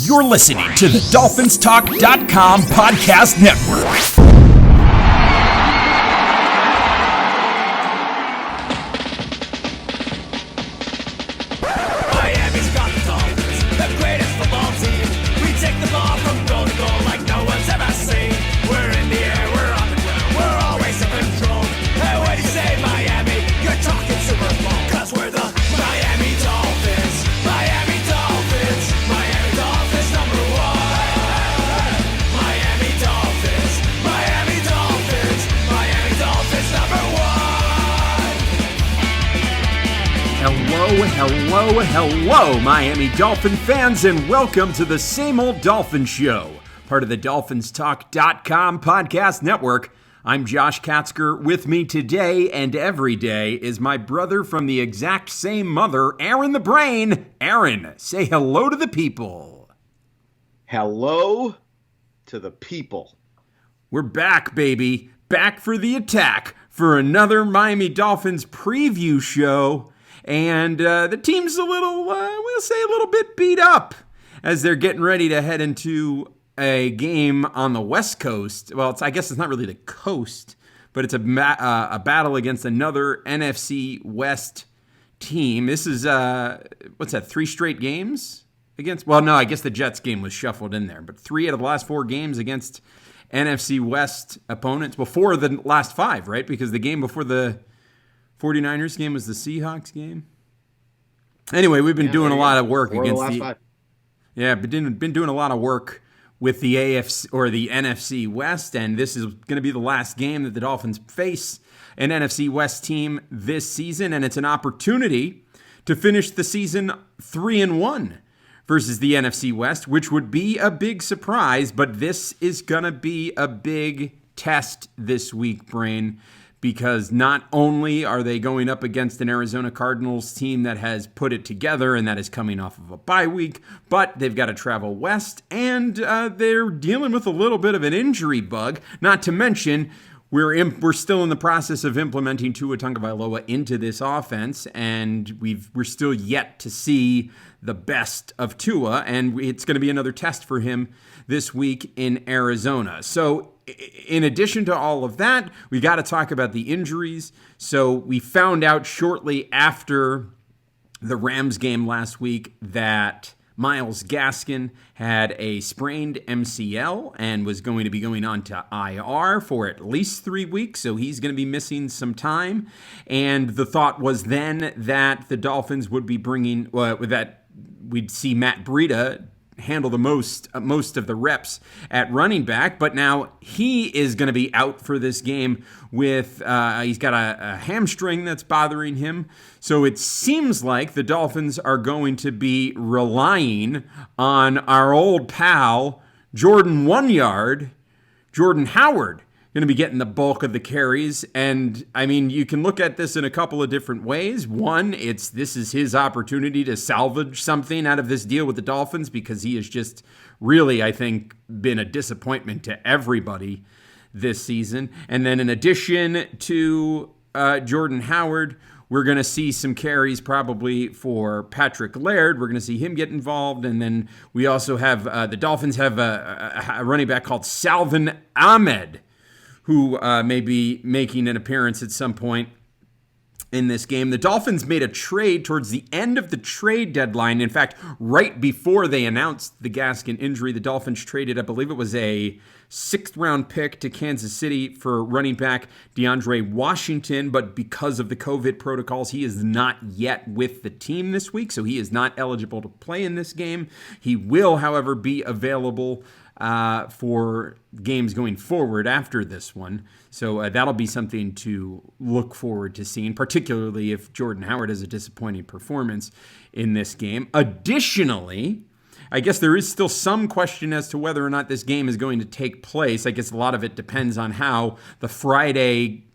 You're listening to the DolphinsTalk.com podcast network. Miami's got the Dolphins, the greatest football team. We take the ball from goal to goal like no one's ever seen. We're in the air, we're on the ground, we're always in control. Hey, when you say Miami, you're talking Super Bowl. 'Cause we're the Miami Dolphins, Miami Dolphins, Miami Dolphins number one. Miami Dolphins, Miami Dolphins, Miami Dolphins number one. Hello, Miami Dolphin fans, and welcome to the Same Old Dolphin Show, part of the DolphinsTalk.com podcast network. I'm Josh Katzker. With me today and every day is my brother from the exact same mother, Aaron the Brain. Aaron, say hello to the people. Hello to the people. We're back, baby. Back for the attack for another Miami Dolphins preview show. And the team's a little, we'll say a little bit beat up as they're getting ready to head into a game on the West Coast. Well, I guess it's not really the coast, but it's a battle against another NFC West team. This is, what's that, 3 straight games against? Well, no, I guess the Jets game was shuffled in there, but 3 out of the last 4 games against NFC West opponents before the last 5, right? Because the game before the 49ers game was the Seahawks game. Anyway, we've been doing a lot of work against the been doing a lot of work with the AFC or the NFC West, and this is going to be the last game that the Dolphins face an NFC West team this season, and it's an opportunity to finish the season 3-1 versus the NFC West, which would be a big surprise, but this is going to be a big test this week, Brain, because not only are they going up against an Arizona Cardinals team that has put it together and that is coming off of a bye week, but they've got to travel west, and they're dealing with a little bit of an injury bug. Not to mention, we're still in the process of implementing Tua Tagovailoa into this offense, and we're still yet to see the best of Tua, and it's going to be another test for him this week in Arizona. So in addition to all of that, we got to talk about the injuries. So we found out shortly after the Rams game last week that Myles Gaskin had a sprained MCL and was going to be going on to IR for at least 3 weeks, so he's going to be missing some time. And the thought was then that the Dolphins would be bringing, that we'd see Matt Breida handle the most of the reps at running back, but now he is going to be out for this game with he's got a hamstring that's bothering him. So it seems like the Dolphins are going to be relying on our old pal Jordan Howard, going to be getting the bulk of the carries. And I mean, you can look at this in a couple of different ways. One, this is his opportunity to salvage something out of this deal with the Dolphins, because he has just really, I think, been a disappointment to everybody this season. And then in addition to Jordan Howard, we're going to see some carries probably for Patrick Laird. We're going to see him get involved. And then we also have the Dolphins have a running back called Salvon Ahmed, who may be making an appearance at some point in this game. The Dolphins made a trade towards the end of the trade deadline. In fact, right before they announced the Gaskin injury, the Dolphins traded, I believe it was a 6th-round pick to Kansas City for running back DeAndre Washington, but because of the COVID protocols, he is not yet with the team this week, so he is not eligible to play in this game. He will, however, be available for games going forward after this one. So that'll be something to look forward to seeing, particularly if Jordan Howard has a disappointing performance in this game. Additionally, I guess there is still some question as to whether or not this game is going to take place. I guess a lot of it depends on how the Friday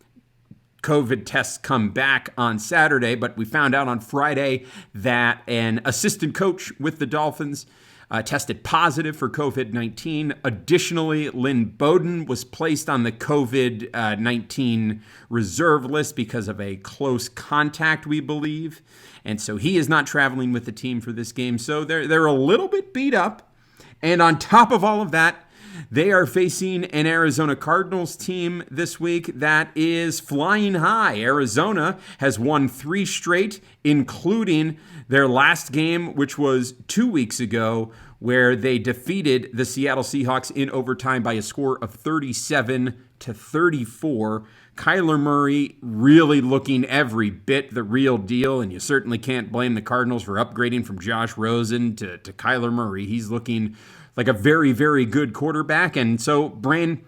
COVID tests come back on Saturday, but we found out on Friday that an assistant coach with the Dolphins tested positive for COVID-19. Additionally, Lynn Bowden was placed on the COVID-19 reserve list because of a close contact, we believe. And so he is not traveling with the team for this game. So they're a little bit beat up. And on top of all of that, they are facing an Arizona Cardinals team this week that is flying high. Arizona has won 3 straight, including their last game, which was 2 weeks ago, where they defeated the Seattle Seahawks in overtime by a score of 37-34. Kyler Murray really looking every bit the real deal, and you certainly can't blame the Cardinals for upgrading from Josh Rosen to Kyler Murray. He's looking like a very, very good quarterback. And so, Brain,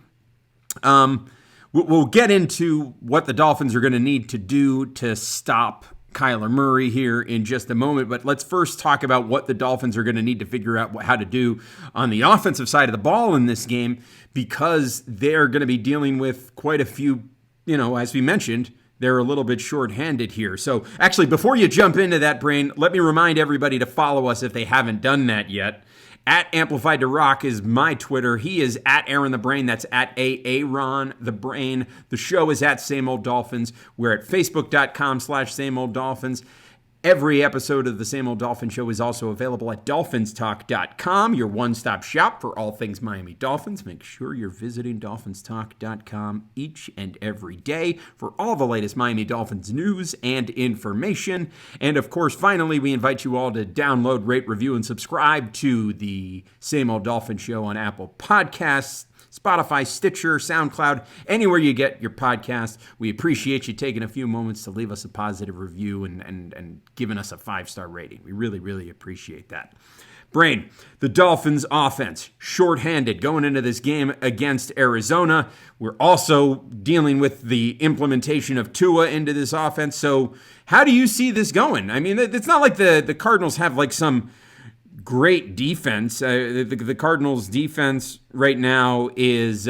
we'll get into what the Dolphins are going to need to do to stop Kyler Murray here in just a moment. But let's first talk about what the Dolphins are going to need to figure out how to do on the offensive side of the ball in this game, because they're going to be dealing with quite a few, as we mentioned, they're a little bit short-handed here. So actually, before you jump into that, Brain, let me remind everybody to follow us if they haven't done that yet. At Amplified to Rock is my Twitter. He is at Aaron the Brain. That's at Aaron the Brain. The show is at Same Old Dolphins. We're at Facebook.com/Same Old Dolphins. Every episode of the Same Old Dolphin Show is also available at DolphinsTalk.com, your one-stop shop for all things Miami Dolphins. Make sure you're visiting DolphinsTalk.com each and every day for all the latest Miami Dolphins news and information. And of course, finally, we invite you all to download, rate, review, and subscribe to the Same Old Dolphin Show on Apple Podcasts, Spotify, Stitcher, SoundCloud, anywhere you get your podcast. We appreciate you taking a few moments to leave us a positive review and giving us a 5-star rating. We really, really appreciate that. Brain, the Dolphins offense, shorthanded going into this game against Arizona. We're also dealing with the implementation of Tua into this offense. So how do you see this going? I mean, it's not like the Cardinals have like some great defense. The Cardinals' defense right now is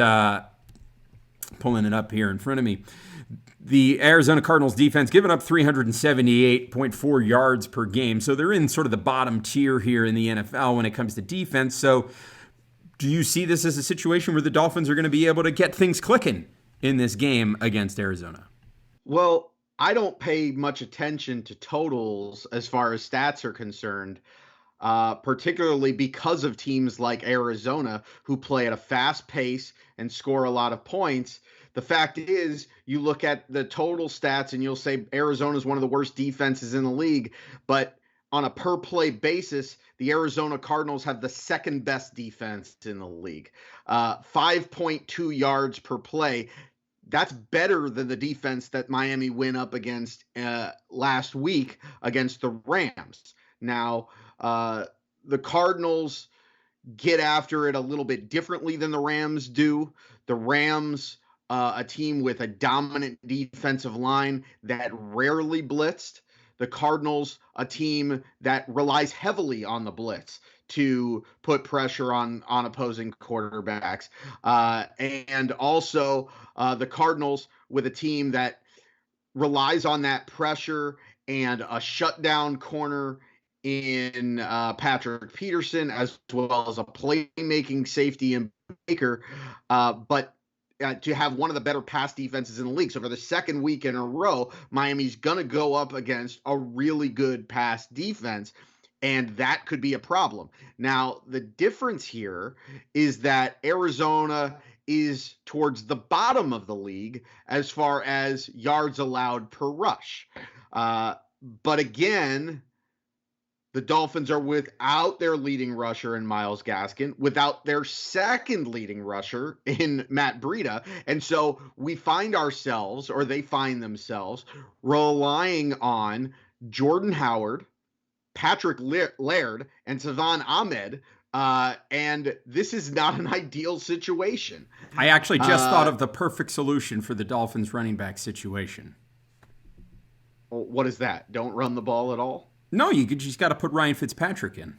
pulling it up here in front of me. The Arizona Cardinals defense giving up 378.4 yards per game. So they're in sort of the bottom tier here in the NFL when it comes to defense. So do you see this as a situation where the Dolphins are going to be able to get things clicking in this game against Arizona? Well, I don't pay much attention to totals as far as stats are concerned. Particularly because of teams like Arizona who play at a fast pace and score a lot of points. The fact is, you look at the total stats and you'll say Arizona is one of the worst defenses in the league, but on a per play basis, the Arizona Cardinals have the second best defense in the league. 5.2 yards per play. That's better than the defense that Miami went up against last week against the Rams. Now, the Cardinals get after it a little bit differently than the Rams do. The Rams, a team with a dominant defensive line that rarely blitzed. The Cardinals, a team that relies heavily on the blitz to put pressure on opposing quarterbacks. And also the Cardinals with a team that relies on that pressure and a shutdown corner in Patrick Peterson, as well as a playmaking safety in Baker, but to have one of the better pass defenses in the league. So for the second week in a row, Miami's going to go up against a really good pass defense, and that could be a problem. Now, the difference here is that Arizona is towards the bottom of the league as far as yards allowed per rush. But again, the Dolphins are without their leading rusher in Myles Gaskin, without their second leading rusher in Matt Breida. And so we find ourselves, or they find themselves, relying on Jordan Howard, Patrick Laird, and Savon Ahmed. And this is not an ideal situation. I actually just thought of the perfect solution for the Dolphins running back situation. What is that? Don't run the ball at all? No, you just got to put Ryan Fitzpatrick in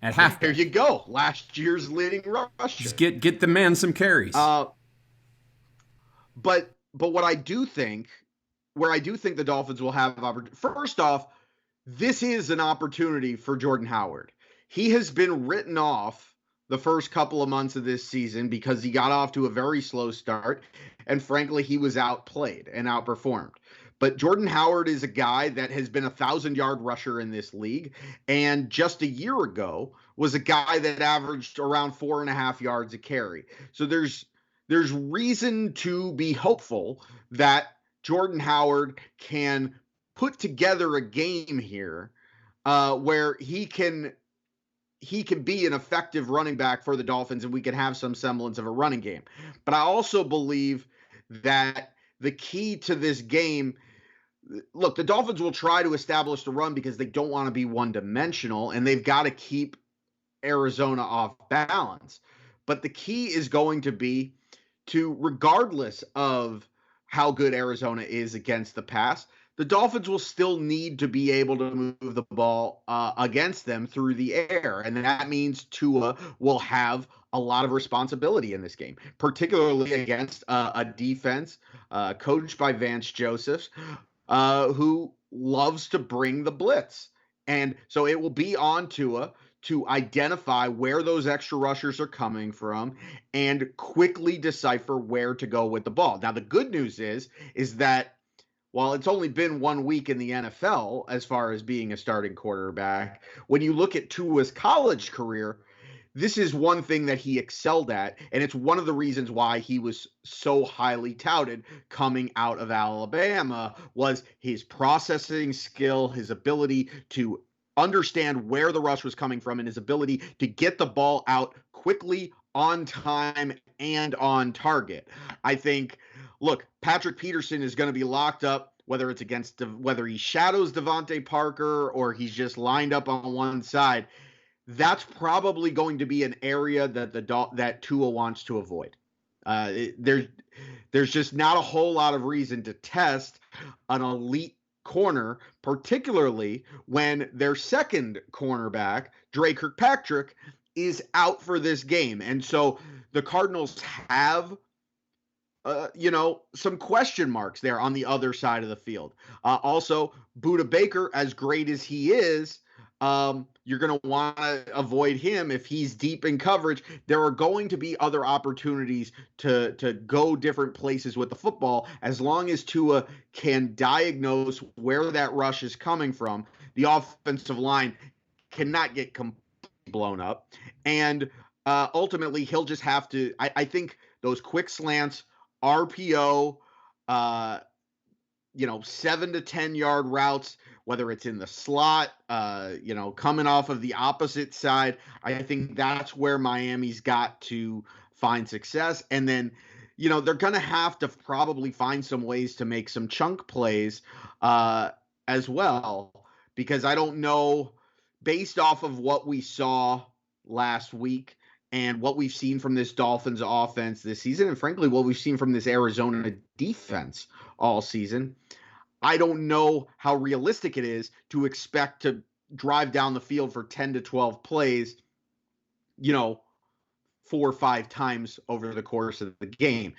at half. There you go. Last year's leading rusher. Just get the man some carries. But what I do think, where I do think the Dolphins will have opportunity. First off, this is an opportunity for Jordan Howard. He has been written off the first couple of months of this season because he got off to a very slow start, and frankly, he was outplayed and outperformed. But Jordan Howard is a guy that has been a 1,000-yard rusher in this league. And just a year ago, was a guy that averaged around 4.5 yards a carry. So there's reason to be hopeful that Jordan Howard can put together a game here where he can be an effective running back for the Dolphins, and we can have some semblance of a running game. But I also believe that the key to this game, look, the Dolphins will try to establish the run because they don't want to be one-dimensional, and they've got to keep Arizona off balance. But the key is going to be to, regardless of how good Arizona is against the pass, the Dolphins will still need to be able to move the ball against them through the air. And that means Tua will have a lot of responsibility in this game, particularly against a defense coached by Vance Joseph, who loves to bring the blitz. And so it will be on Tua to identify where those extra rushers are coming from and quickly decipher where to go with the ball. Now, the good news is that while it's only been 1 week in the NFL as far as being a starting quarterback, when you look at Tua's college career, this is one thing that he excelled at, and it's one of the reasons why he was so highly touted coming out of Alabama, was his processing skill, his ability to understand where the rush was coming from, and his ability to get the ball out quickly, on time, and on target. I think, look, Patrick Peterson is going to be locked up, whether it's whether he shadows Devontae Parker or he's just lined up on one side. That's probably going to be an area that Tua wants to avoid. There's just not a whole lot of reason to test an elite corner, particularly when their second cornerback, Dre Kirkpatrick, is out for this game. And so the Cardinals have some question marks there on the other side of the field. Also, Budda Baker, as great as he is, you're going to want to avoid him if he's deep in coverage. There are going to be other opportunities to go different places with the football. As long as Tua can diagnose where that rush is coming from, the offensive line cannot get completely blown up. And ultimately, he'll just have to, I think those quick slants, RPO, 7 to 10 yard routes, whether it's in the slot, coming off of the opposite side, I think that's where Miami's got to find success. And then, they're going to have to probably find some ways to make some chunk plays as well, because I don't know, based off of what we saw last week and what we've seen from this Dolphins offense this season, and frankly, what we've seen from this Arizona defense all season, I don't know how realistic it is to expect to drive down the field for 10 to 12 plays, 4 or 5 times over the course of the game.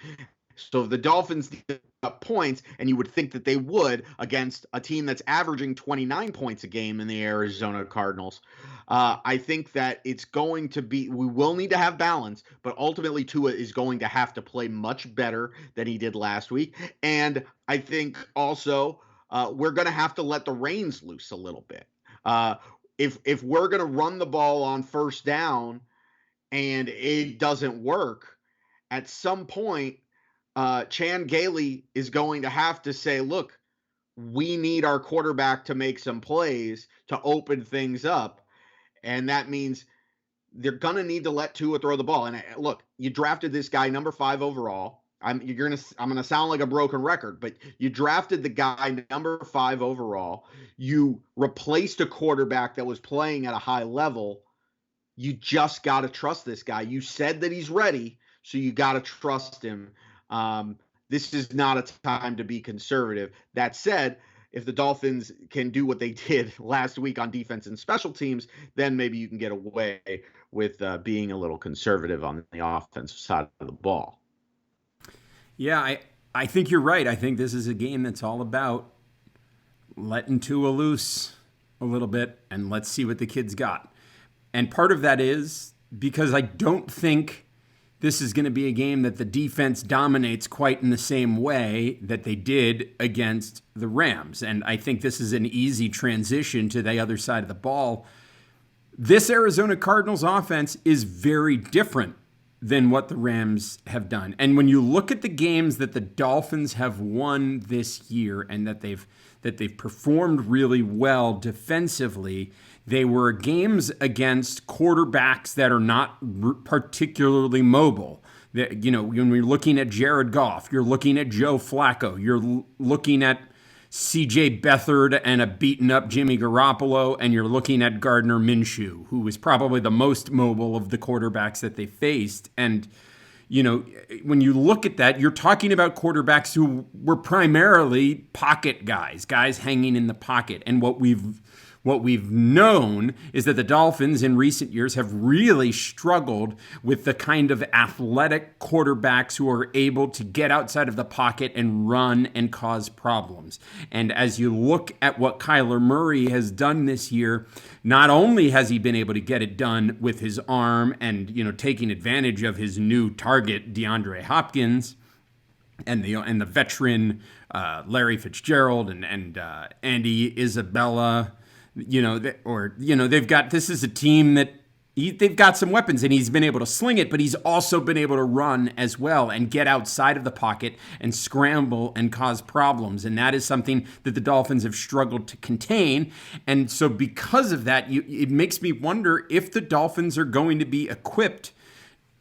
So if the Dolphins get up points, and you would think that they would against a team that's averaging 29 points a game in the Arizona Cardinals, I think that it's going to be, we will need to have balance, but ultimately Tua is going to have to play much better than he did last week. And I think also we're going to have to let the reins loose a little bit. If we're going to run the ball on first down and it doesn't work, at some point, Chan Gailey is going to have to say, look, we need our quarterback to make some plays to open things up. And that means they're going to need to let Tua throw the ball. And look, you drafted this guy number 5 overall. I'm going to sound like a broken record, but you drafted the guy number 5 overall. You replaced a quarterback that was playing at a high level. You just got to trust this guy. You said that he's ready, so you got to trust him. This is not a time to be conservative. That said, if the Dolphins can do what they did last week on defense and special teams, then maybe you can get away with being a little conservative on the offensive side of the ball. Yeah, I think you're right. I think this is a game that's all about letting Tua loose a little bit and let's see what the kid's got. And part of that is because I don't think this is going to be a game that the defense dominates quite in the same way that they did against the Rams. And I think this is an easy transition to the other side of the ball. This Arizona Cardinals offense is very different than what the Rams have done. And when you look at the games that the Dolphins have won this year and that they've performed really well defensively, they were games against quarterbacks that are not particularly mobile. You know, when we're looking at Jared Goff, you're looking at Joe Flacco, you're looking at CJ Beathard and a beaten up Jimmy Garoppolo, and you're looking at Gardner Minshew, who was probably the most mobile of the quarterbacks that they faced. And, you know, when you look at that, you're talking about quarterbacks who were primarily pocket guys hanging in the pocket. And what we've known is that the Dolphins in recent years have really struggled with the kind of athletic quarterbacks who are able to get outside of the pocket and run and cause problems. And as you look at what Kyler Murray has done this year, not only has he been able to get it done with his arm and, you know, taking advantage of his new target, DeAndre Hopkins, and the veteran Larry Fitzgerald and Andy Isabella. They've got, this is a team that they've got some weapons and he's been able to sling it, but he's also been able to run as well and get outside of the pocket and scramble and cause problems. And that is something that the Dolphins have struggled to contain. And so because of that, it makes me wonder if the Dolphins are going to be equipped,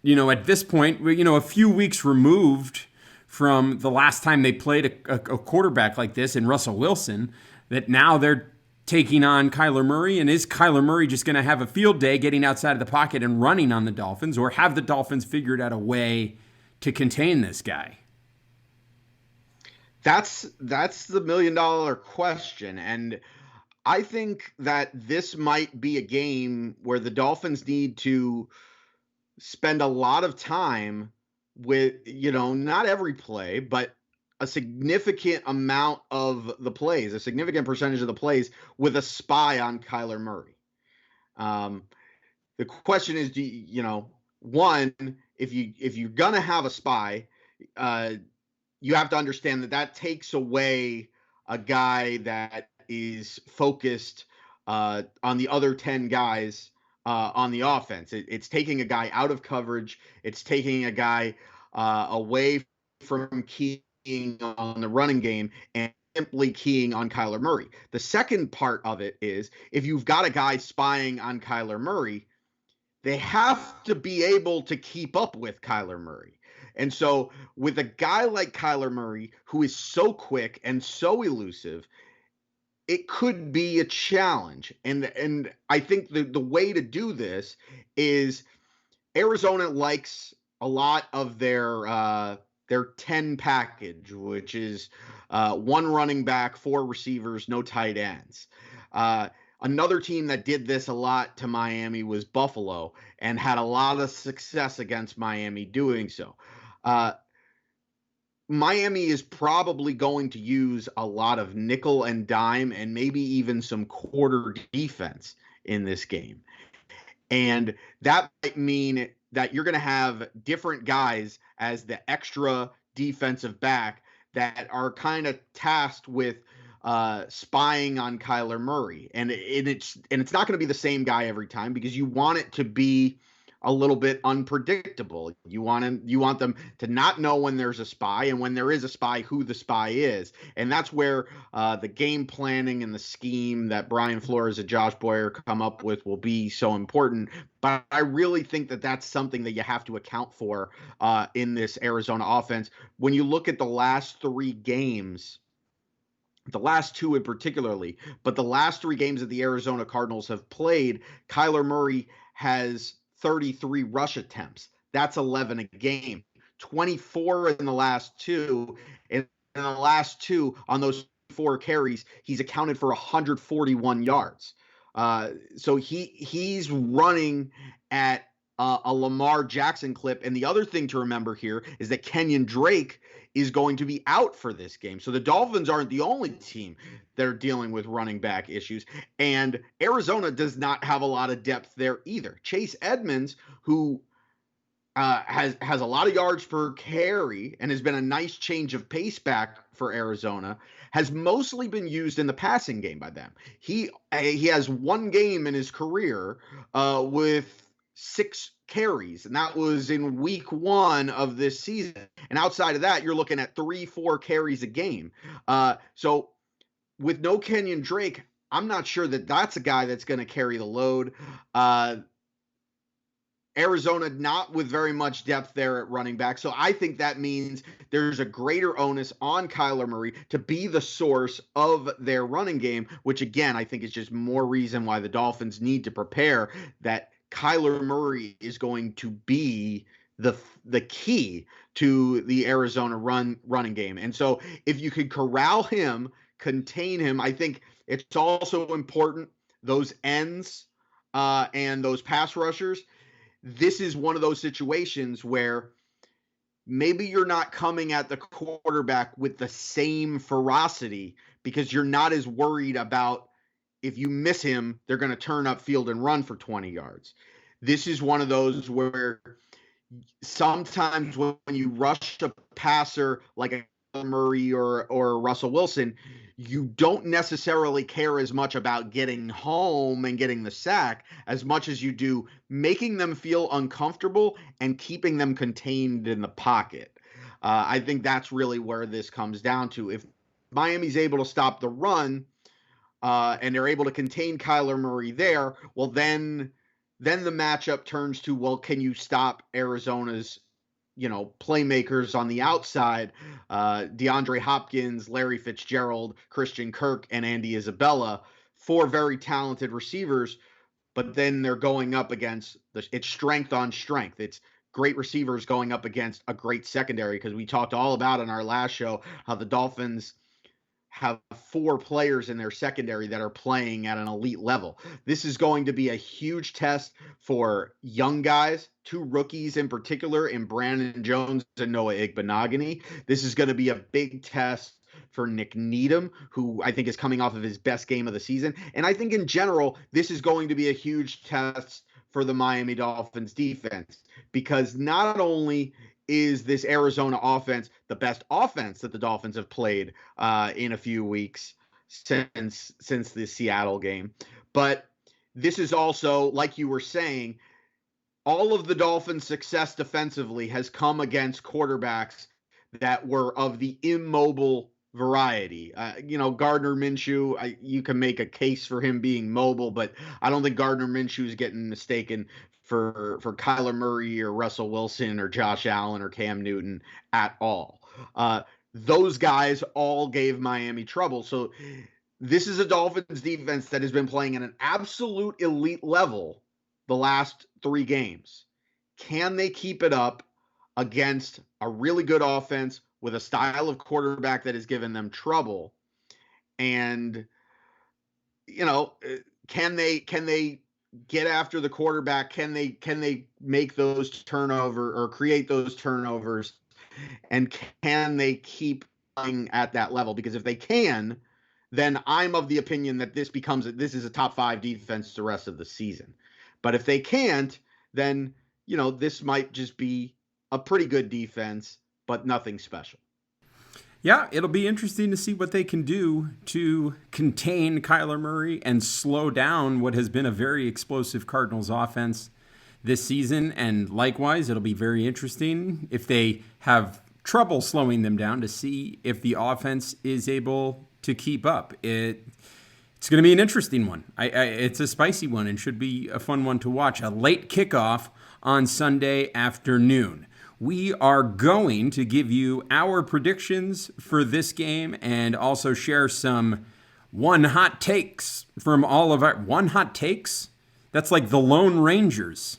you know, at this point, you know, a few weeks removed from the last time they played a quarterback like this in Russell Wilson, that now they're taking on Kyler Murray. And is Kyler Murray just going to have a field day getting outside of the pocket and running on the Dolphins, or have the Dolphins figured out a way to contain this guy? That's the $1 million question. And I think that this might be a game where the Dolphins need to spend a lot of time with, you know, not every play, but a significant amount of the plays, a significant percentage of the plays with a spy on Kyler Murray. The question is, one, if you're going to have a spy, you have to understand that takes away a guy that is focused on the other 10 guys on the offense. It's taking a guy out of coverage. It's taking a guy away from keying on the running game and simply keying on Kyler Murray. The second part of it is, if you've got a guy spying on Kyler Murray, they have to be able to keep up with Kyler Murray. And so with a guy like Kyler Murray, who is so quick and so elusive, it could be a challenge. And I think the way to do this is, Arizona likes a lot of their 10 package, which is one running back, 4 receivers, no tight ends. Another team that did this a lot to Miami was Buffalo, and had a lot of success against Miami doing so. Miami is probably going to use a lot of nickel and dime and maybe even some quarter defense in this game. And that might mean that you're going to have different guys as the extra defensive back that are kind of tasked with spying on Kyler Murray. And it's not going to be the same guy every time, because you want it to be a little bit unpredictable. You want them to not know when there's a spy, and when there is a spy, who the spy is. And that's where the game planning and the scheme that Brian Flores and Josh Boyer come up with will be so important. But I really think that that's something that you have to account for in this Arizona offense. When you look at the last 3 games, the last 2 in particularly, but the last 3 games that the Arizona Cardinals have played, Kyler Murray has 33 rush attempts. That's 11 a game. 24 in the last 2. And in the last 2, on those 4 carries, he's accounted for 141 yards. So he's running at a Lamar Jackson clip. And the other thing to remember here is that Kenyon Drake is going to be out for this game. So the Dolphins aren't the only team that are dealing with running back issues. And Arizona does not have a lot of depth there either. Chase Edmonds, who has a lot of yards per carry and has been a nice change of pace back for Arizona, has mostly been used in the passing game by them. He has one game in his career with 6 carries, and that was in week 1 of this season. And outside of that, you're looking at 3-4 carries a game. So with no Kenyon Drake, I'm not sure that that's a guy that's going to carry the load. Arizona not with very much depth there at running back. So I think that means there's a greater onus on Kyler Murray to be the source of their running game, which again, I think is just more reason why the Dolphins need to prepare that Kyler Murray is going to be the key to the Arizona running game. And so if you could corral him, contain him, I think it's also important those ends and those pass rushers. This is one of those situations where maybe you're not coming at the quarterback with the same ferocity because you're not as worried about if you miss him, they're going to turn up field and run for 20 yards. This is one of those where sometimes when you rush a passer like a Murray or Russell Wilson, you don't necessarily care as much about getting home and getting the sack as much as you do making them feel uncomfortable and keeping them contained in the pocket. I think that's really where this comes down to. If Miami's able to stop the run and they're able to contain Kyler Murray there, well, then the matchup turns to, well, can you stop Arizona's playmakers on the outside, DeAndre Hopkins, Larry Fitzgerald, Christian Kirk, and Andy Isabella, 4 very talented receivers, but then they're going up against it's strength on strength. It's great receivers going up against a great secondary, because we talked all about in our last show how the Dolphins have 4 players in their secondary that are playing at an elite level. This is going to be a huge test for young guys, 2 rookies in particular, in Brandon Jones and Noah Igbenogany. This is going to be a big test for Nick Needham, who I think is coming off of his best game of the season. And I think in general, this is going to be a huge test for the Miami Dolphins defense, because not only is this Arizona offense the best offense that the Dolphins have played in a few weeks since the Seattle game, but this is also, like you were saying, all of the Dolphins' success defensively has come against quarterbacks that were of the immobile variety. Gardner Minshew, you can make a case for him being mobile, but I don't think Gardner Minshew is getting mistaken for Kyler Murray or Russell Wilson or Josh Allen or Cam Newton at all. Those guys all gave Miami trouble. So this is a Dolphins defense that has been playing at an absolute elite level the last 3 games. Can they keep it up against a really good offense with a style of quarterback that has given them trouble? And, can they get after the quarterback? Can they make those turnover or create those turnovers? And can they keep playing at that level? Because if they can, then I'm of the opinion that this is a top 5 defense the rest of the season. But if they can't, then, this might just be a pretty good defense, but nothing special. Yeah, it'll be interesting to see what they can do to contain Kyler Murray and slow down what has been a very explosive Cardinals offense this season. And likewise, it'll be very interesting if they have trouble slowing them down to see if the offense is able to keep up. It's going to be an interesting one. It's a spicy one and should be a fun one to watch. A late kickoff on Sunday afternoon. We are going to give you our predictions for this game and also share some one hot takes from all of our... One hot takes? That's like the Lone Rangers.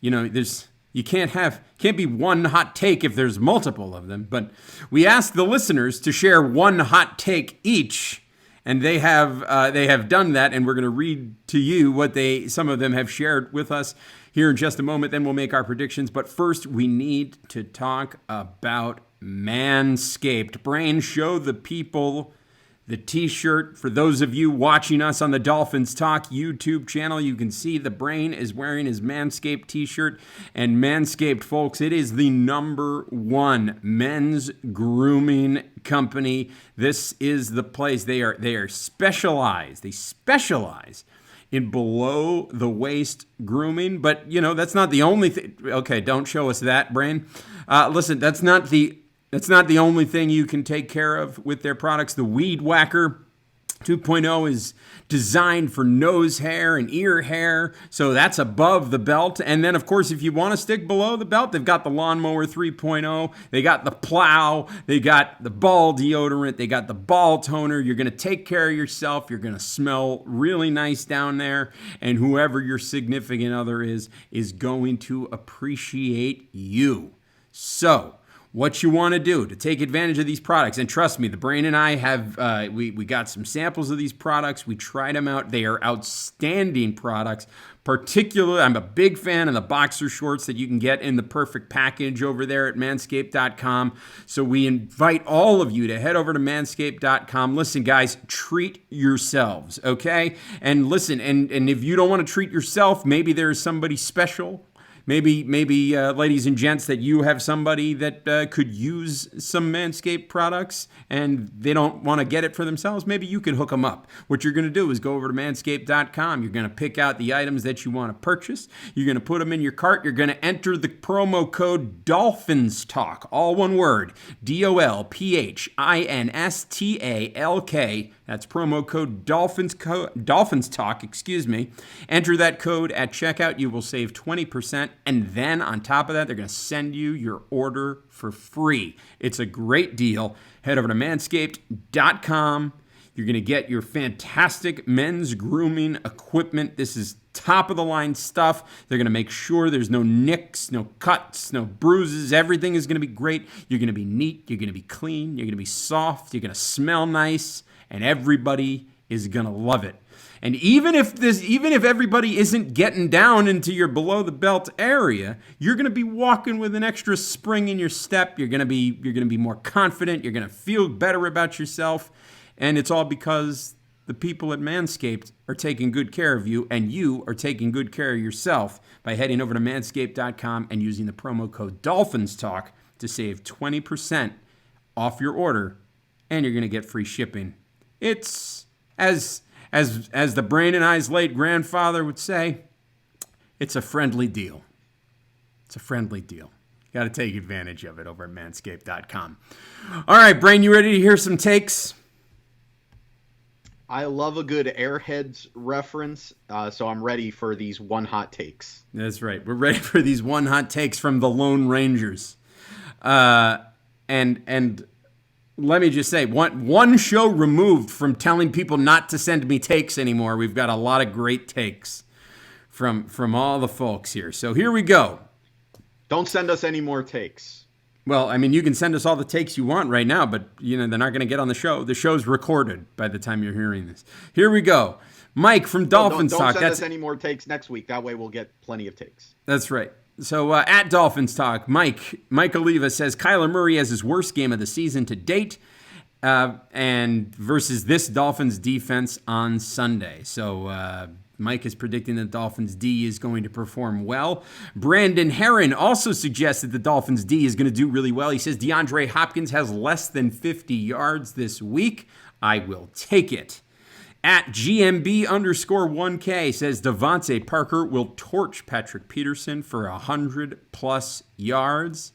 You can't be one hot take if there's multiple of them. But we asked the listeners to share one hot take each, and they have done that, and we're going to read to you what some of them have shared with us here in just a moment. Then we'll make our predictions. But first, we need to talk about Manscaped. Brain, show the people the t-shirt. For those of you watching us on the Dolphins Talk YouTube channel, you can see the Brain is wearing his Manscaped t-shirt. And Manscaped, folks, it is the #1 men's grooming company. This is the place. They are specialized. They specialize in below the waist grooming, but that's not the only thing. Okay, don't show us that, Brain. Listen, that's not the only thing you can take care of with their products. The Weed Whacker 2.0 is designed for nose hair and ear hair, so that's above the belt. And then, of course, if you want to stick below the belt, they've got the Lawnmower 3.0, they got the Plow, they got the ball deodorant, they got the ball toner. You're going to take care of yourself. You're going to smell really nice down there, and whoever your significant other is going to appreciate you. So, what you want to do to take advantage of these products, and trust me, the Brain and I have, we got some samples of these products. We tried them out. They are outstanding products. Particularly, I'm a big fan of the boxer shorts that you can get in the perfect package over there at manscaped.com. So we invite all of you to head over to manscaped.com. Listen, guys, treat yourselves, okay? And listen, and if you don't want to treat yourself, maybe there is somebody special. Maybe, ladies and gents, that you have somebody that could use some Manscaped products and they don't want to get it for themselves. Maybe you can hook them up. What you're going to do is go over to manscaped.com. You're going to pick out the items that you want to purchase. You're going to put them in your cart. You're going to enter the promo code Dolphins Talk, all one word, DOLPHINSTALK. That's promo code Dolphins Talk, Enter that code at checkout. You will save 20%. And then on top of that, they're going to send you your order for free. It's a great deal. Head over to manscaped.com. You're going to get your fantastic men's grooming equipment. This is top of the line stuff. They're going to make sure there's no nicks, no cuts, no bruises. Everything is going to be great. You're going to be neat. You're going to be clean. You're going to be soft. You're going to smell nice. And everybody is going to love it. And even if everybody isn't getting down into your below the belt area, you're going to be walking with an extra spring in your step. You're going to be more confident. You're going to feel better about yourself. And it's all because the people at Manscaped are taking good care of you, and you are taking good care of yourself by heading over to manscaped.com and using the promo code Dolphins Talk to save 20% off your order, and you're going to get free shipping. It's, as the Brain and I's late grandfather would say, it's a friendly deal. It's a friendly deal. Got to take advantage of it over at manscaped.com. All right, Brain, you ready to hear some takes? I love a good Airheads reference, so I'm ready for these one hot takes. That's right. We're ready for these one hot takes from the Lone Rangers. And let me just say, one show removed from telling people not to send me takes anymore. We've got a lot of great takes from all the folks here. So here we go. Don't send us any more takes. Well, I mean, you can send us all the takes you want right now, but they're not going to get on the show. The show's recorded by the time you're hearing this. Here we go. Mike from Dolphins Talk. Don't send us any more takes next week. That way we'll get plenty of takes. That's right. So at Dolphins Talk, Mike Oliva says Kyler Murray has his worst game of the season to date, and versus this Dolphins defense on Sunday. So Mike is predicting that Dolphins D is going to perform well. Brandon Herron also suggests that the Dolphins D is going to do really well. He says DeAndre Hopkins has less than 50 yards this week. I will take it. At GMB_1K says Devontae Parker will torch Patrick Peterson for 100+ yards.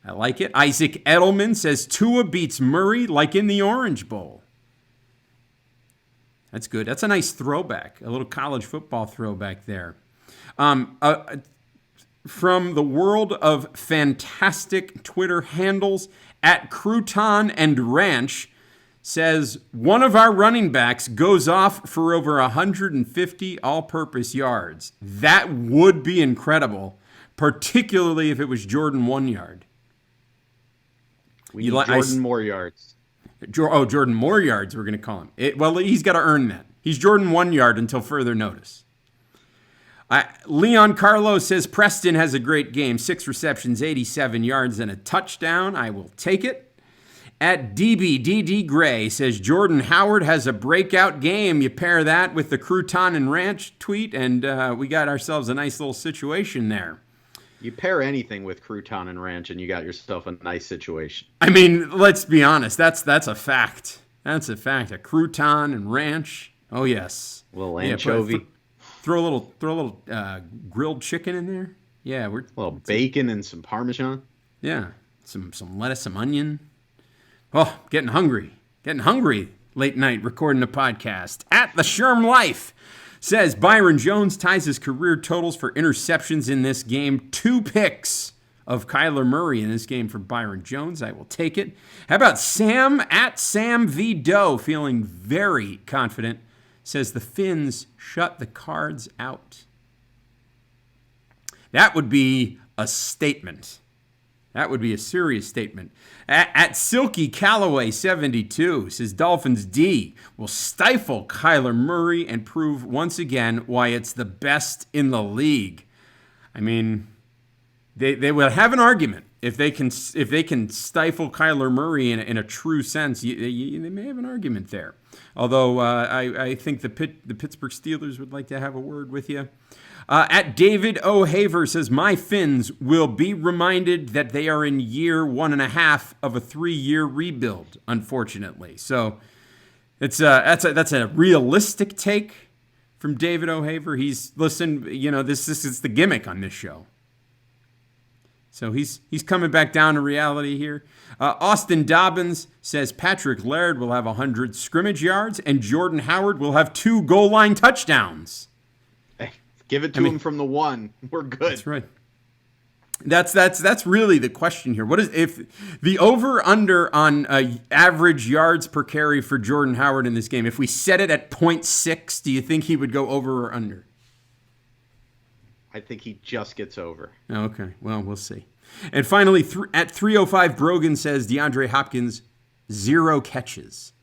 I like it. Isaac Edelman says Tua beats Murray like in the Orange Bowl. That's good. That's a nice throwback, a little college football throwback there. From the world of fantastic Twitter handles, at Crouton and Ranch says one of our running backs goes off for over 150 all-purpose yards. That would be incredible, particularly if it was Jordan 1 yard. We need Jordan more yards. Jordan more yards, we're going to call him. Well, he's got to earn that. He's Jordan 1 yard until further notice. Leon Carlos says Preston has a great game. 6 receptions, 87 yards, and a touchdown. I will take it. At DBDD Gray says Jordan Howard has a breakout game. You pair that with the Crouton and Ranch tweet, and we got ourselves a nice little situation there. You pair anything with Crouton and Ranch, and you got yourself a nice situation. I mean, let's be honest. That's a fact. That's a fact. A Crouton and Ranch. Oh yes. A little anchovy. Throw a little grilled chicken in there. Yeah, a little bacon and some Parmesan. Yeah, some lettuce, some onion. Oh, getting hungry. Late night recording a podcast. At the Sherm Life says Byron Jones ties his career totals for interceptions in this game. 2 picks of Kyler Murray in this game for Byron Jones. I will take it. How about Sam at Sam V. Doe, feeling very confident, says the Finns shut the Cards out. That would be a statement. That would be a serious statement. At Silky Calloway 72 says Dolphins D will stifle Kyler Murray and prove once again why it's the best in the league. I mean, they will have an argument if they can stifle Kyler Murray in a true sense. They may have an argument there. Although I think the Pittsburgh Steelers would like to have a word with you. At David O'Haver says, my Finns will be reminded that they are in year 1.5 of a 3-year rebuild, unfortunately. So that's a realistic take from David O'Haver. This is the gimmick on this show. So he's coming back down to reality here. Austin Dobbins says Patrick Laird will have 100 scrimmage yards and Jordan Howard will have 2 goal line touchdowns. Give it to him from the 1. We're good. That's right. That's really the question here. What is if the over/under on average yards per carry for Jordan Howard in this game? If we set it at 0.6, do you think he would go over or under? I think he just gets over. Okay. Well, we'll see. And finally, at 305, Brogan says DeAndre Hopkins 0 catches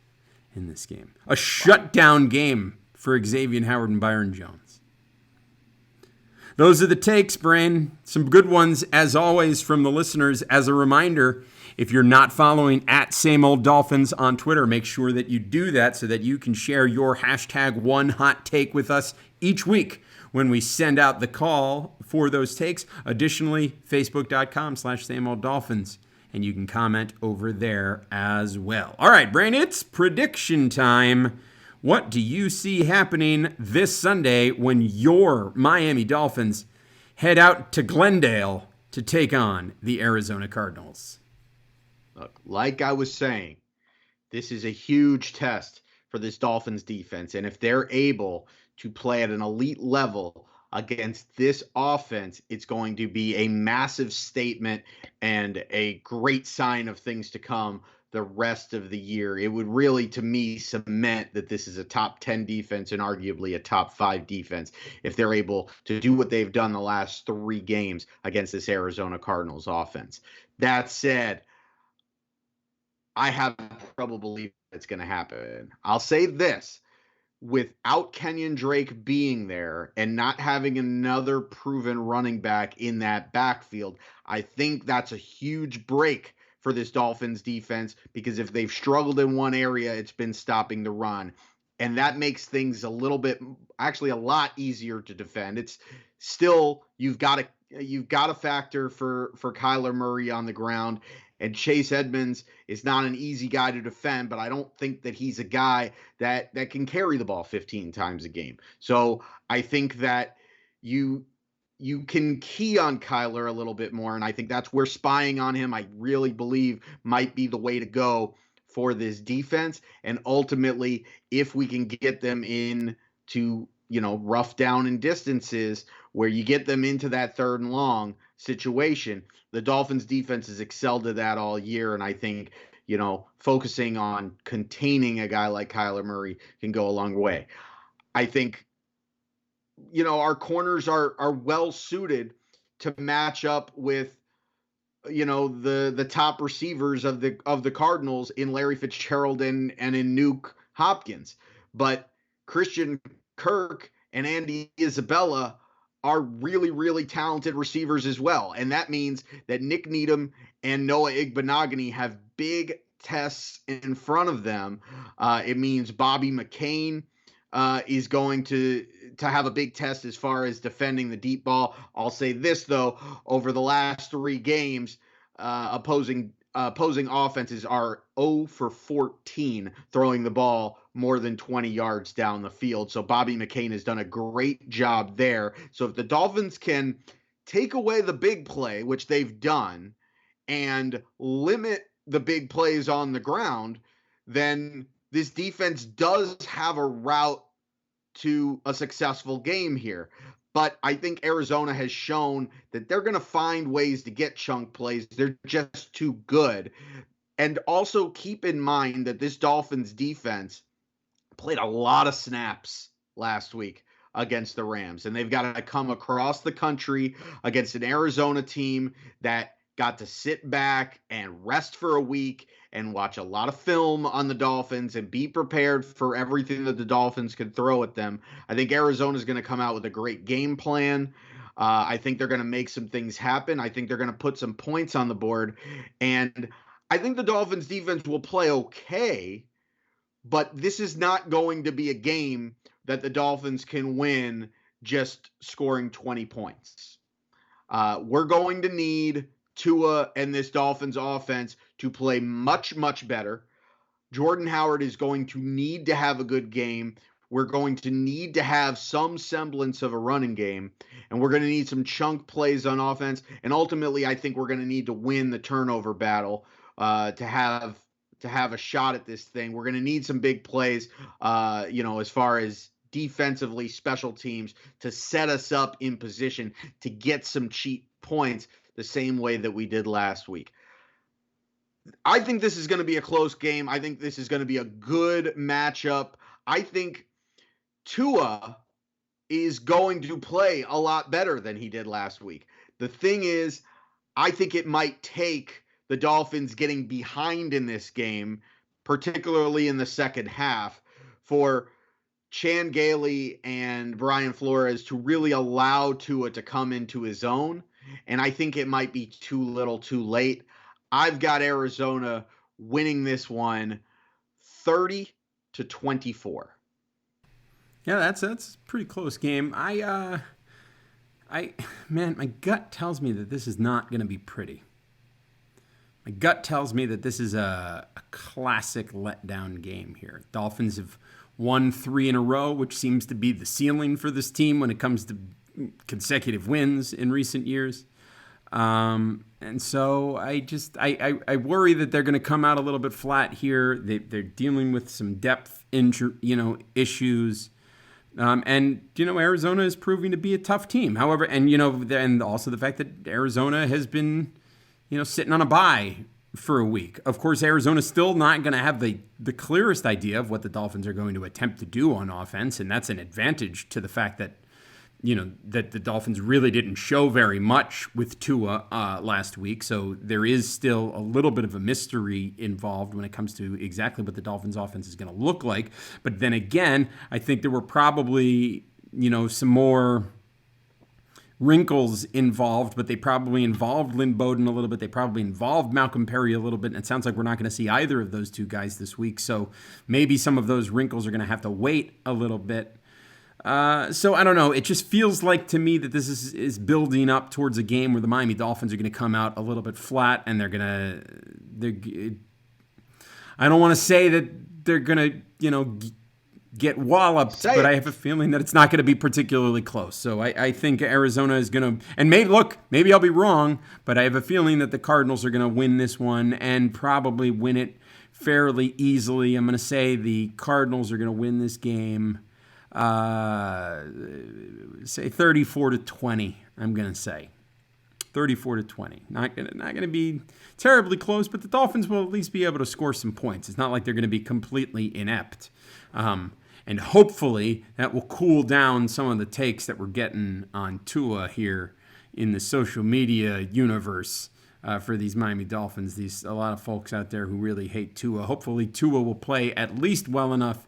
in this game. A shutdown game for Xavier Howard and Byron Jones. Those are the takes, Brain. Some good ones, as always, from the listeners. As a reminder, if you're not following at Same Old Dolphins on Twitter, make sure that you do that so that you can share your hashtag one hot take with us each week when we send out the call for those takes. Additionally, Facebook.com/Same Old Dolphins, and you can comment over there as well. All right, Brain, it's prediction time. What do you see happening this Sunday when your Miami Dolphins head out to Glendale to take on the Arizona Cardinals? Look, like I was saying, this is a huge test for this Dolphins defense. And if they're able to play at an elite level against this offense, it's going to be a massive statement and a great sign of things to come the rest of the year. It would really, to me, cement that this is a top 10 defense and arguably a top 5 defense if they're able to do what they've done the last 3 games against this Arizona Cardinals offense. That said, I have trouble believing it's going to happen. I'll say this. Without Kenyon Drake being there and not having another proven running back in that backfield, I think that's a huge break for this Dolphins defense, because if they've struggled in one area, it's been stopping the run. And that makes things a lot easier to defend. It's still, you've got a factor for Kyler Murray on the ground, and Chase Edmonds is not an easy guy to defend, but I don't think that he's a guy that can carry the ball 15 times a game. So I think that you can key on Kyler a little bit more, and I think that's where spying on him, I really believe, might be the way to go for this defense. And ultimately, if we can get them into, rough down and distances where you get them into that 3rd and long situation, the Dolphins defense has excelled at that all year, and I think, focusing on containing a guy like Kyler Murray can go a long way. I think our corners are well suited to match up with, the top receivers of the Cardinals in Larry Fitzgerald and in Nuke Hopkins. But Christian Kirk and Andy Isabella are really, really talented receivers as well. And that means that Nick Needham and Noah Igbenogany have big tests in front of them. It means Bobby McCain is going to have a big test as far as defending the deep ball. I'll say this, though, over the last 3 games, opposing offenses are 0 for 14 throwing the ball more than 20 yards down the field. So Bobby McCain has done a great job there. So if the Dolphins can take away the big play, which they've done, and limit the big plays on the ground, then this defense does have a route to a successful game here. But I think Arizona has shown that they're going to find ways to get chunk plays. They're just too good. And also keep in mind that this Dolphins defense played a lot of snaps last week against the Rams. And they've got to come across the country against an Arizona team that got to sit back and rest for a week and watch a lot of film on the Dolphins and be prepared for everything that the Dolphins could throw at them. I think Arizona's going to come out with a great game plan. I think they're going to make some things happen. I think they're going to put some points on the board. And I think the Dolphins defense will play okay, but this is not going to be a game that the Dolphins can win just scoring 20 points. We're going to need Tua and this Dolphins offense to play much, much better. Jordan Howard is going to need to have a good game. We're going to need to have some semblance of a running game, and we're going to need some chunk plays on offense. And ultimately, I think we're going to need to win the turnover battle to have a shot at this thing. We're going to need some big plays, as far as defensively, special teams, to set us up in position to get some cheap points the same way that we did last week. I think this is going to be a close game. I think this is going to be a good matchup. I think Tua is going to play a lot better than he did last week. The thing is, I think it might take the Dolphins getting behind in this game, particularly in the second half, for Chan Gailey and Brian Flores to really allow Tua to come into his own. And I think it might be too little too late. I've got Arizona winning this one 30-24. Yeah, that's a pretty close game. Man, my gut tells me that this is not going to be pretty. My gut tells me that this is a classic letdown game here. Dolphins have won 3 in a row, which seems to be the ceiling for this team when it comes to consecutive wins in recent years. And so I worry that they're going to come out a little bit flat here. They're dealing with some depth issues. And Arizona is proving to be a tough team. However, and also the fact that Arizona has been, sitting on a bye for a week. Of course, Arizona's still not going to have the clearest idea of what the Dolphins are going to attempt to do on offense, and that's an advantage to the fact that that the Dolphins really didn't show very much with Tua last week. So there is still a little bit of a mystery involved when it comes to exactly what the Dolphins offense is going to look like. But then again, I think there were probably, some more wrinkles involved, but they probably involved Lynn Bowden a little bit. They probably involved Malcolm Perry a little bit. And it sounds like we're not going to see either of those two guys this week. So maybe some of those wrinkles are going to have to wait a little bit. So I don't know. It just feels like to me that this is building up towards a game where the Miami Dolphins are going to come out a little bit flat, and I don't want to say that they're going to, get walloped, but I have a feeling that it's not going to be particularly close. So I think Arizona is going to, and maybe I'll be wrong, but I have a feeling that the Cardinals are going to win this one and probably win it fairly easily. I'm going to say the Cardinals are going to win this game. Say 34-20. I'm gonna say 34-20. Not gonna be terribly close, but the Dolphins will at least be able to score some points. It's not like they're gonna be completely inept. And hopefully that will cool down some of the takes that we're getting on Tua here in the social media universe for these Miami Dolphins. A lot of folks out there who really hate Tua. Hopefully Tua will play at least well enough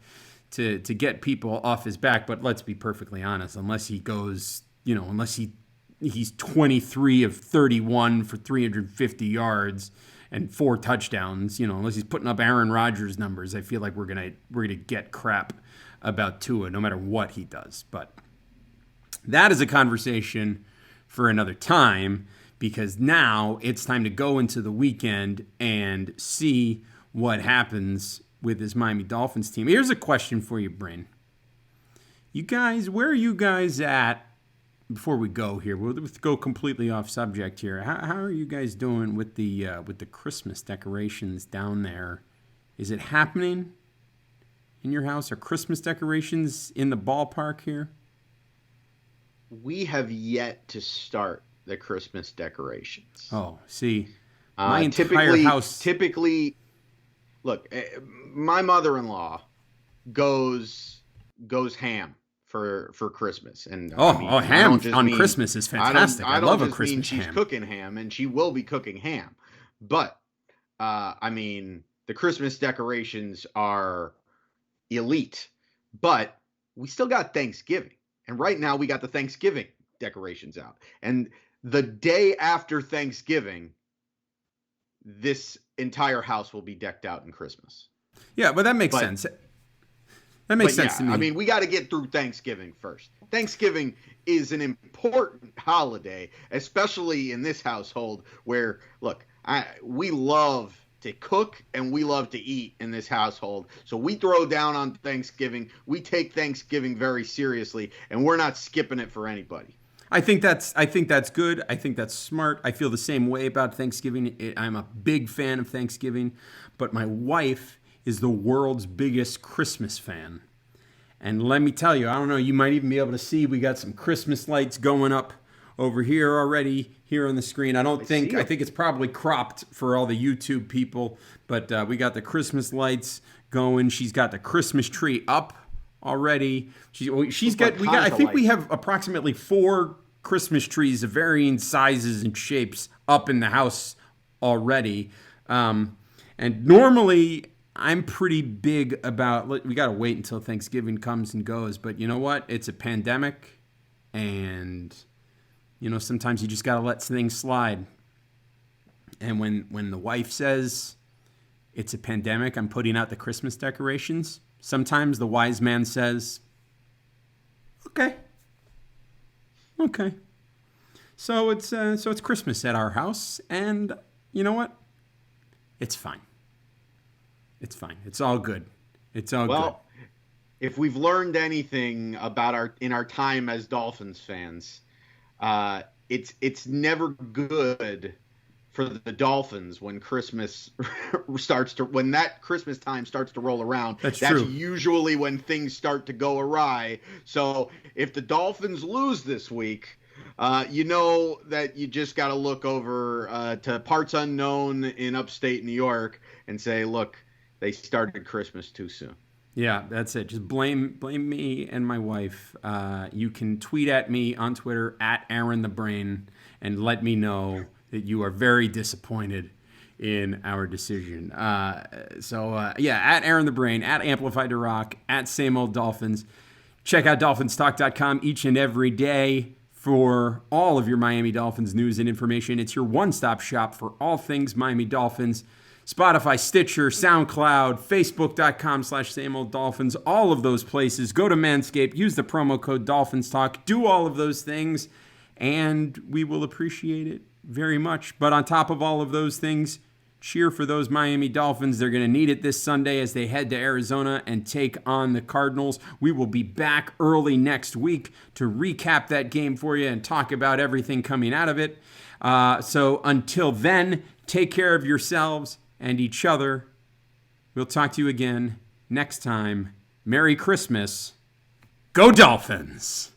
to get people off his back. But let's be perfectly honest, unless he goes, he's 23 of 31 for 350 yards and 4 touchdowns, unless he's putting up Aaron Rodgers numbers, I feel like we're gonna get crap about Tua no matter what he does. But that is a conversation for another time, because now it's time to go into the weekend and see what happens with this Miami Dolphins team. Here's a question for you, Brain. You guys, where are you guys at? Before we go here, we'll go completely off subject here. How are you guys doing with the Christmas decorations down there? Is it happening in your house? Are Christmas decorations in the ballpark here? We have yet to start the Christmas decorations. Oh, see, my entire house. Typically, look, my mother-in-law goes ham for Christmas, and ham on Christmas is fantastic. I love a Christmas ham. She's cooking ham, and she will be cooking ham, but the Christmas decorations are elite. But we still got Thanksgiving, and right now we got the Thanksgiving decorations out, and the day after Thanksgiving, this entire house will be decked out in Christmas. Yeah, but that makes sense. That makes sense to me. We got to get through Thanksgiving first. Thanksgiving is an important holiday, especially in this household where, look, we love to cook and we love to eat in this household. So we throw down on Thanksgiving. We take Thanksgiving very seriously, and we're not skipping it for anybody. I think that's good. I think that's smart. I feel the same way about Thanksgiving. I'm a big fan of Thanksgiving, but my wife is the world's biggest Christmas fan. And let me tell you, I don't know, you might even be able to see we got some Christmas lights going up over here already here on the screen. I think it's probably cropped for all the YouTube people, but we got the Christmas lights going. She's got the Christmas tree up already. I think we have approximately 4 Christmas trees of varying sizes and shapes up in the house already. And normally I'm pretty big about, we got to wait until Thanksgiving comes and goes, but you know what? It's a pandemic, and sometimes you just got to let things slide. And when the wife says it's a pandemic, I'm putting out the Christmas decorations, sometimes the wise man says, okay. So it's Christmas at our house, and you know what? It's fine. It's fine. It's all good. It's all good. Well, if we've learned anything about in our time as Dolphins fans, it's never good for the Dolphins when Christmas when that Christmas time starts to roll around. That's true. Usually when things start to go awry. So if the Dolphins lose this week, you know that you just got to look over to parts unknown in upstate New York and say, look, they started Christmas too soon. Yeah, that's it. Just blame me and my wife. You can tweet at me on Twitter at Aaron the Brain and let me know that you are very disappointed in our decision. At Aaron the Brain, at Amplified to Rock, at Same Old Dolphins. Check out DolphinsTalk.com each and every day for all of your Miami Dolphins news and information. It's your one-stop shop for all things Miami Dolphins. Spotify, Stitcher, SoundCloud, Facebook.com/Same Old Dolphins, all of those places. Go to Manscaped, use the promo code DolphinsTalk, do all of those things, and we will appreciate it very much. But on top of all of those things, cheer for those Miami Dolphins. They're going to need it this Sunday as they head to Arizona and take on the Cardinals. We will be back early next week to recap that game for you and talk about everything coming out of it. So until then, take care of yourselves and each other. We'll talk to you again next time. Merry Christmas. Go Dolphins!